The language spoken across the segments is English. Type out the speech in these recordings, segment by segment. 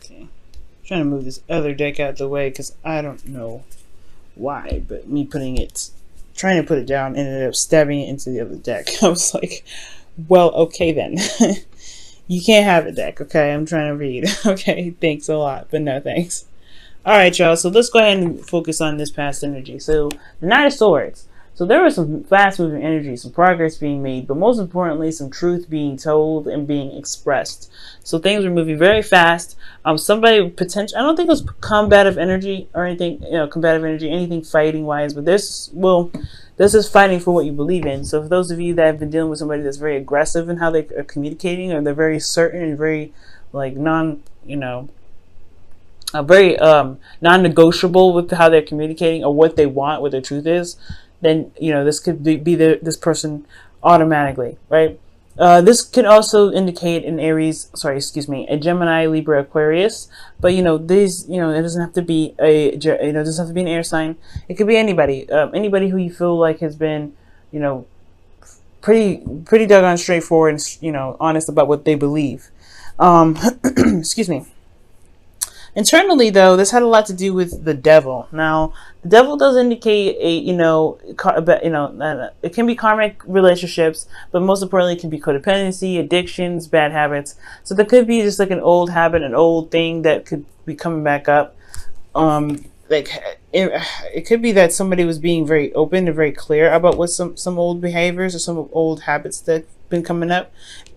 Okay. Trying to move this other deck out of the way because I don't know why, but me trying to put it down, ended up stabbing it into the other deck. I was like, well, okay then. You can't have a deck, okay? I'm trying to read. Okay, thanks a lot, but no thanks. Alright, y'all, so let's go ahead and focus on this past energy. So, the Knight of Swords. So there was some fast-moving energy, some progress being made, but most importantly, some truth being told and being expressed. So things were moving very fast. Somebody potentially, I don't think it was combative energy or anything, combative energy, anything fighting-wise, but this is fighting for what you believe in. So for those of you that have been dealing with somebody that's very aggressive in how they are communicating, or they're very certain and very, like, very non-negotiable with how they're communicating or what they want, what their truth is, then this could be this person automatically, right? This could also indicate a Gemini, Libra, Aquarius, but these, it doesn't have to be it doesn't have to be an air sign. It could be anybody, anybody who you feel like has been, pretty doggone straightforward and honest about what they believe. Excuse me. Internally, though, this had a lot to do with the devil. Now, the devil does indicate it can be karmic relationships, but most importantly, it can be codependency, addictions, bad habits. So there could be just like an old habit, an old thing that could be coming back up. It could be that somebody was being very open and very clear about what some old behaviors or some old habits that been coming up.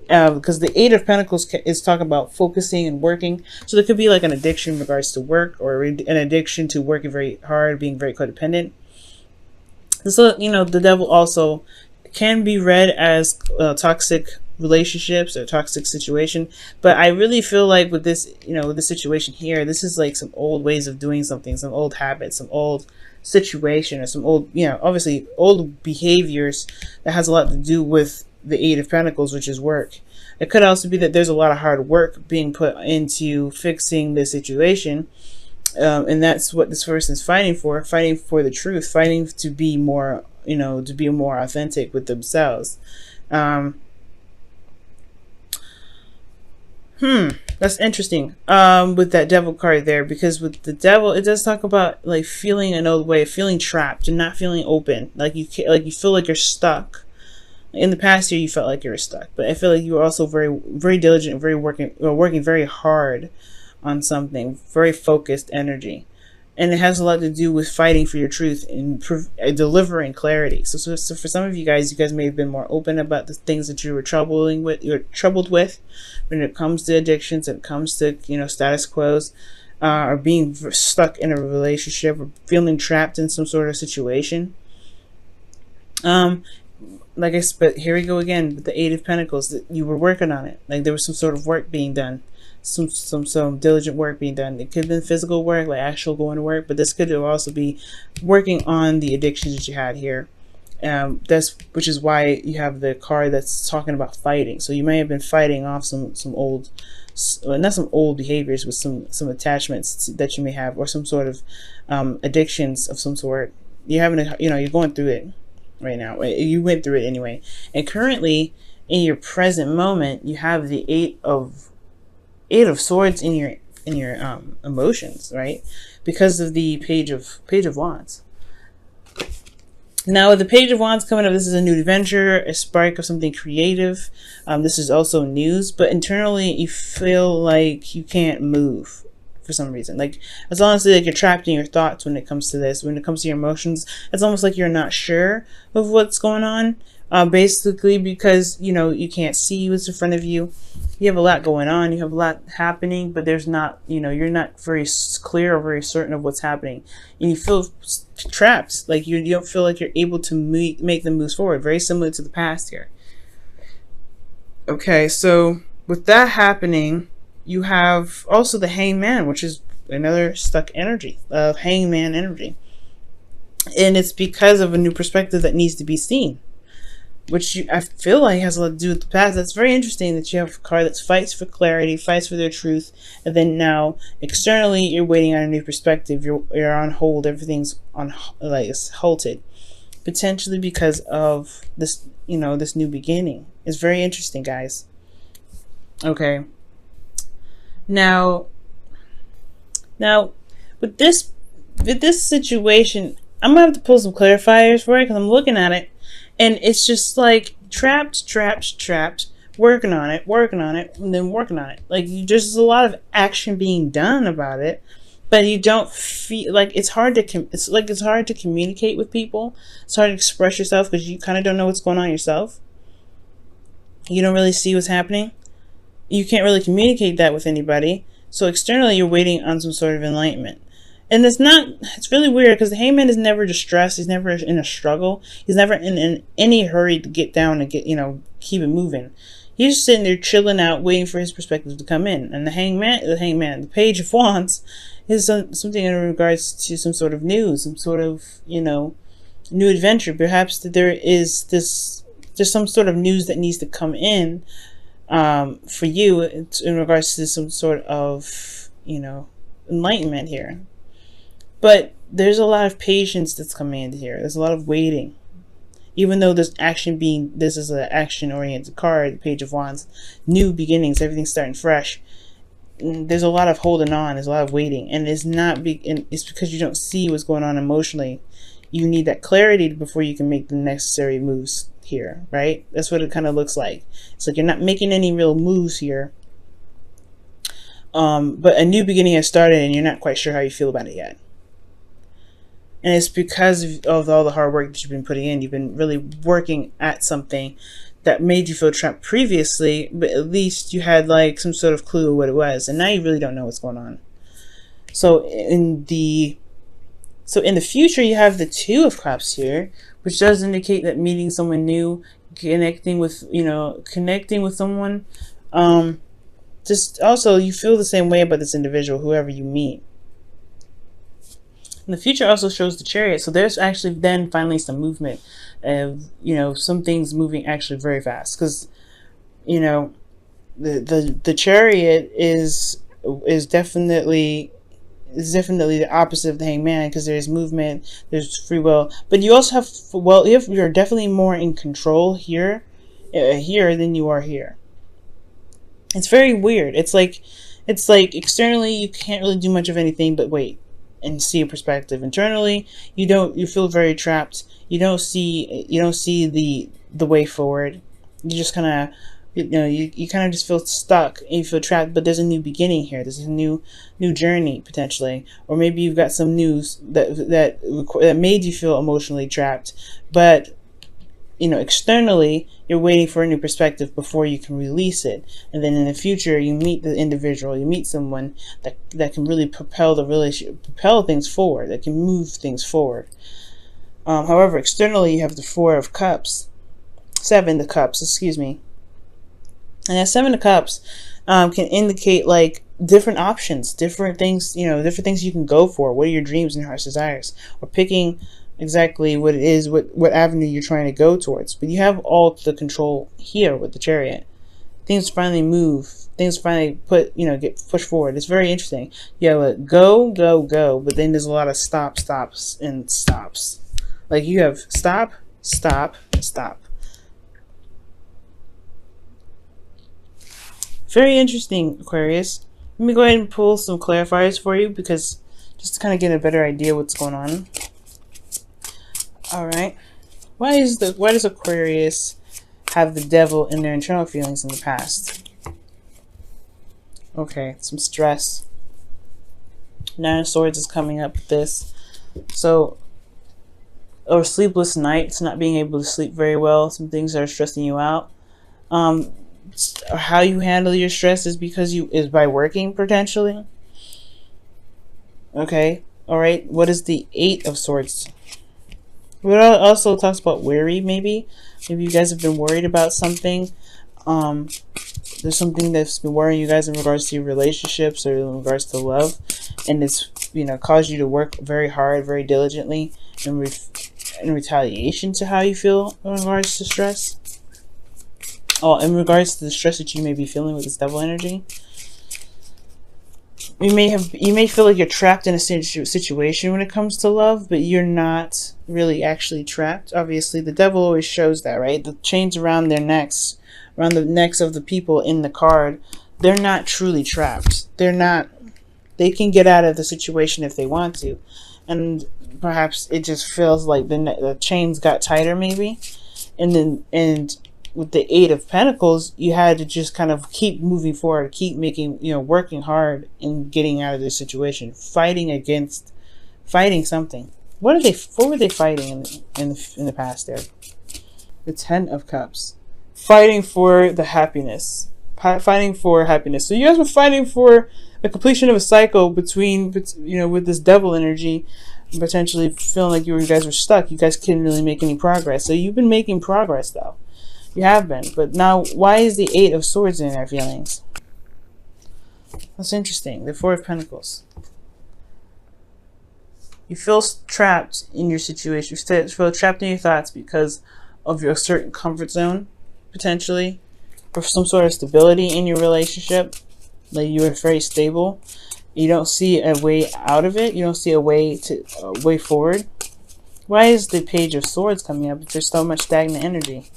Because the Eight of Pentacles is talking about focusing and working. So there could be like an addiction in regards to work, or an addiction to working very hard, being very codependent. So, the devil also can be read as toxic relationships or toxic situation. But I really feel like with this, with this situation here, this is like some old ways of doing something, some old habits, some old situation, or some old, obviously old behaviors that has a lot to do with the Eight of Pentacles, which is work. It could also be that there's a lot of hard work being put into fixing the situation, and that's what this person is fighting for the truth, fighting to be more, to be more authentic with themselves. That's interesting with that devil card there, because with the devil, it does talk about like feeling an old way, feeling trapped and not feeling open, like you feel like you're stuck. In the past year, you felt like you were stuck, but I feel like you were also very, very diligent, working very hard on something, very focused energy, and it has a lot to do with fighting for your truth and delivering clarity. So for some of you guys may have been more open about the things that you were troubled with, when it comes to addictions, when it comes to status quos, or being stuck in a relationship, or feeling trapped in some sort of situation. But here we go again with the Eight of Pentacles, that you were working on it. Like there was some sort of work being done, some diligent work being done. It could have been physical work, like actual going to work, but this could also be working on the addictions that you had here. Which is why you have the card that's talking about fighting. So you may have been fighting off some old, not some old behaviors, but some attachments that you may have, or some sort of addictions of some sort. You're having you're going through it right now. You went through it anyway, and currently in your present moment, you have the Eight of Swords in your emotions, right? Because of the Page of Wands. Now with the Page of Wands coming up, this is a new adventure, a spark of something creative. This is also news, but internally you feel like you can't move for some reason. Like it's honestly like you're trapped in your thoughts when it comes to this. When it comes to your emotions, it's almost like you're not sure of what's going on. Basically because you can't see what's in front of you. You have a lot going on. You have a lot happening, but there's not, you're not very clear or very certain of what's happening, and you feel trapped. Like you don't feel like you're able to make the moves forward. Very similar to the past here. Okay, so with that happening, you have also the Hangman, which is another stuck energy, Hangman energy. And it's because of a new perspective that needs to be seen, which I feel like has a lot to do with the past. That's very interesting that you have a card that fights for clarity, fights for their truth, and then now externally you're waiting on a new perspective. You're on hold. Everything's on, like, it's halted, potentially because of this, this new beginning. It's very interesting, guys. Okay. Now, Now, with this situation, I'm gonna have to pull some clarifiers for it because I'm looking at it, and it's just like trapped, working on it, and then working on it. Like there's a lot of action being done about it, but you don't feel like it's hard to it's hard to communicate with people. It's hard to express yourself because you kind of don't know what's going on yourself. You don't really see what's happening. You can't really communicate that with anybody. So externally, you're waiting on some sort of enlightenment. And it's really weird because the hangman is never distressed. He's never in a struggle. He's never in any hurry to get down and keep it moving. He's just sitting there chilling out, waiting for his perspective to come in. And the page of wands is something in regards to some sort of news, some sort of, new adventure. Perhaps that there's some sort of news that needs to come in for you in regards to some sort of, enlightenment here. But there's a lot of patience that's coming into here. There's a lot of waiting. Even though this is an action-oriented card, the Page of Wands, new beginnings, everything's starting fresh. There's a lot of holding on. There's a lot of waiting, and it's because you don't see what's going on emotionally. You need that clarity before you can make the necessary moves here, right? That's what it kind of looks like. It's like you're not making any real moves here, but a new beginning has started, and you're not quite sure how you feel about it yet. And it's because of all the hard work that you've been putting in. You've been really working at something that made you feel trapped previously, but at least you had like some sort of clue of what it was. And now you really don't know what's going on. So in the future, you have the Two of Cups here, which does indicate that meeting someone new, connecting with someone. Just also, you feel the same way about this individual, whoever you meet. And the future also shows the Chariot, so there's actually then finally some movement of, some things moving actually very fast, because, the Chariot is definitely the opposite of the Hangman, because there's movement, there's free will, but you also have, you're definitely more in control here than you are here. It's very weird. It's like externally you can't really do much of anything but wait and see a perspective. Internally, you feel very trapped. You don't see the way forward. You just kind of, you kind of just feel stuck and you feel trapped, but there's a new beginning here. There's a new journey potentially, or maybe you've got some news that made you feel emotionally trapped, but externally you're waiting for a new perspective before you can release it. And then in the future, you meet the individual, you meet someone that can really propel the relationship, propel things forward, that can move things forward. However, externally, you have the Seven of Cups, excuse me. And that Seven of Cups can indicate like different options, different things, different things you can go for. What are your dreams and heart's desires? Or picking exactly what it is, what avenue you're trying to go towards. But you have all the control here with the Chariot. Things finally move. Things finally get pushed forward. It's very interesting. You have a go, but then there's a lot of stops, and stops. Like you have stop, stop, stop. Very interesting, Aquarius. Let me go ahead and pull some clarifiers for you, because just to kind of get a better idea what's going on. All right. Why does Aquarius have the Devil in their internal feelings in the past? Okay, some stress. Nine of Swords is coming up with this. So, or sleepless nights, not being able to sleep very well. Some things that are stressing you out. How you handle your stress is by working potentially. Okay. All right. What is the Eight of Swords? It also talks about worry, maybe you guys have been worried about something. There's something that's been worrying you guys in regards to your relationships or in regards to love, and it's caused you to work very hard, very diligently in retaliation to how you feel in regards to stress. In regards to the stress that you may be feeling with this Devil energy. You may feel like you're trapped in a situation when it comes to love, but you're not really actually trapped. Obviously, the Devil always shows that, right? The chains around their necks, around the necks of the people in the card, they're not truly trapped. They're not They can get out of the situation if they want to, and perhaps it just feels like the chains got tighter, maybe. And with the Eight of Pentacles, you had to just kind of keep moving forward, keep making, working hard and getting out of this situation, fighting something. What were they fighting in the past there? The Ten of Cups. Fighting for the happiness. Fighting for happiness. So you guys were fighting for the completion of a cycle between, with this devil energy, potentially feeling like you guys were stuck. You guys couldn't really make any progress. So you've been making progress, though. You have been. But now, why is the Eight of Swords in our feelings? That's interesting. The Four of Pentacles. You feel trapped in your situation. You feel trapped in your thoughts because of your certain comfort zone, potentially, or some sort of stability in your relationship. Like you are very stable. You don't see a way out of it. You don't see a way forward. Why is the Page of Swords coming up if there's so much stagnant energy?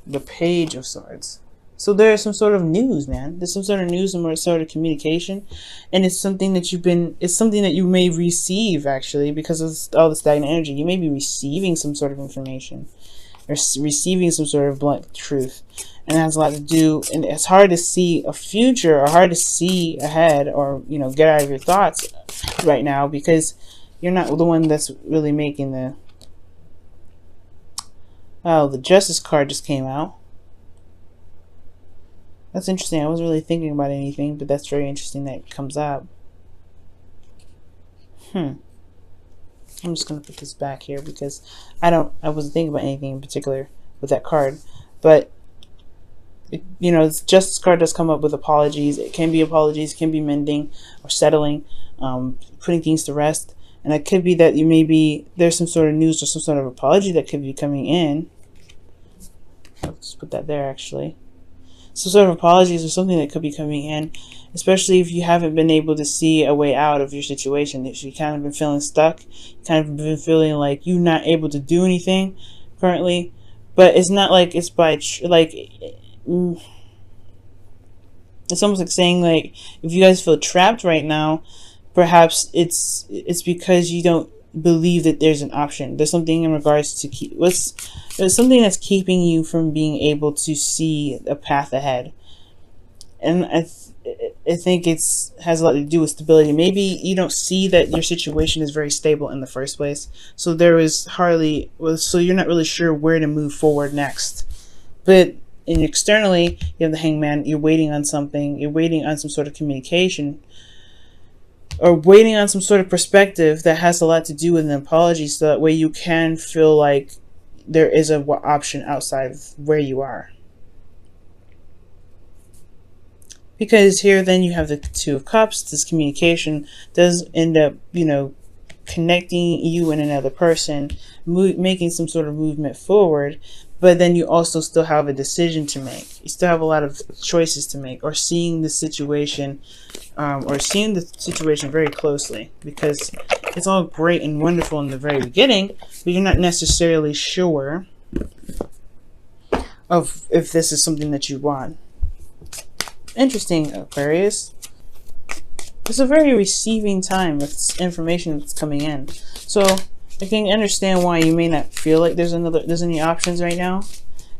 The Page of Swords. So there's some sort of news, man. There's some sort of news and more sort of communication, and it's something that it's something that you may receive, actually, because of all the stagnant energy. You may be receiving some sort of information, or receiving some sort of blunt truth, and it has a lot to do. And it's hard to see a future, or hard to see ahead, or get out of your thoughts right now because you're not the one that's really making the. Oh, the Justice card just came out. That's interesting. I wasn't really thinking about anything, but that's very interesting that it comes up. I'm just going to put this back here because I wasn't thinking about anything in particular with that card. But, the Justice card does come up with apologies. It can be apologies, it can be mending or settling, putting things to rest. And it could be that there's some sort of news or some sort of apology that could be coming in. Let's put that there, actually. Some sort of apologies or something that could be coming in, especially if you haven't been able to see a way out of your situation. If you kind of been feeling stuck, kind of been feeling like you're not able to do anything currently, but it's not like it's it's almost like saying, like, if you guys feel trapped right now, perhaps it's because you don't believe that there's an option. There's something in regards to there's something that's keeping you from being able to see a path ahead. And I think has a lot to do with stability. Maybe you don't see that your situation is very stable in the first place, so so you're not really sure where to move forward next. But externally, you have the Hangman. You're waiting on something. You're waiting on some sort of communication, or waiting on some sort of perspective that has a lot to do with an apology, so that way you can feel like there is an option outside of where you are. Because here then you have the Two of Cups. This communication does end up, connecting you and another person, making some sort of movement forward. But then you also still have a decision to make. You still have a lot of choices to make, or seeing the situation very closely, because it's all great and wonderful in the very beginning, but you're not necessarily sure of if this is something that you want. Interesting, Aquarius. It's a very receiving time with information that's coming in. So I can understand why you may not feel like there's any options right now,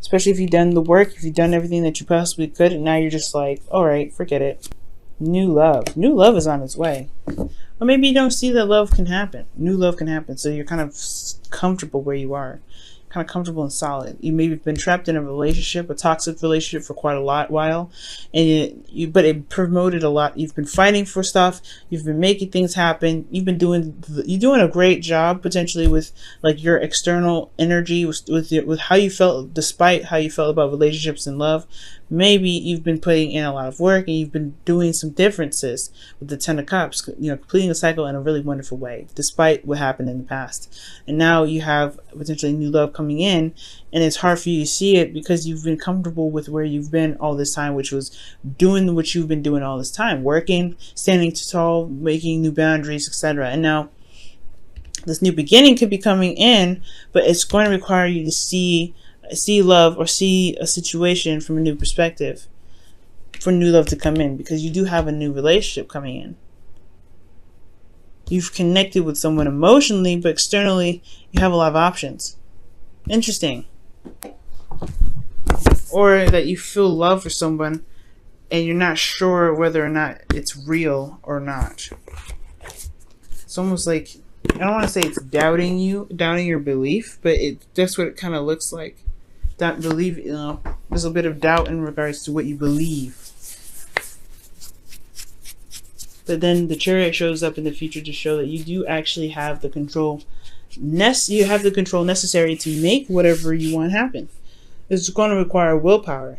especially if you've done the work, if you've done everything that you possibly could, and now you're just like, all right, forget it. New love is on its way. Or maybe you don't see that love can happen. New love can happen, so you're kind of comfortable where you are, kind of comfortable and solid. You maybe have been trapped in a toxic relationship for quite a while, and but it promoted a lot. You've been fighting for stuff. You've been making things happen. You're doing a great job potentially with like your external energy, with how you felt, despite how you felt about relationships and love. Maybe you've been putting in a lot of work, and you've been doing some differences with the Ten of Cups, completing a cycle in a really wonderful way, despite what happened in the past. And now you have potentially new love coming in, and it's hard for you to see it because you've been comfortable with where you've been all this time, which was doing what you've been doing all this time, working, standing tall, making new boundaries, etc. And now this new beginning could be coming in, but it's going to require you to see love or see a situation from a new perspective. for new love to come in, because you do have a new relationship coming in. You've connected with someone emotionally, but externally you have a lot of options. Interesting. Or that you feel love for someone and you're not sure whether or not it's real or not. It's almost like, I don't want to say it's doubting your belief, but that's what it kind of looks like. That belief, there's a bit of doubt in regards to what you believe. But then the Chariot shows up in the future to show that you do actually have the control. You have the control necessary to make whatever you want happen. It's going to require willpower.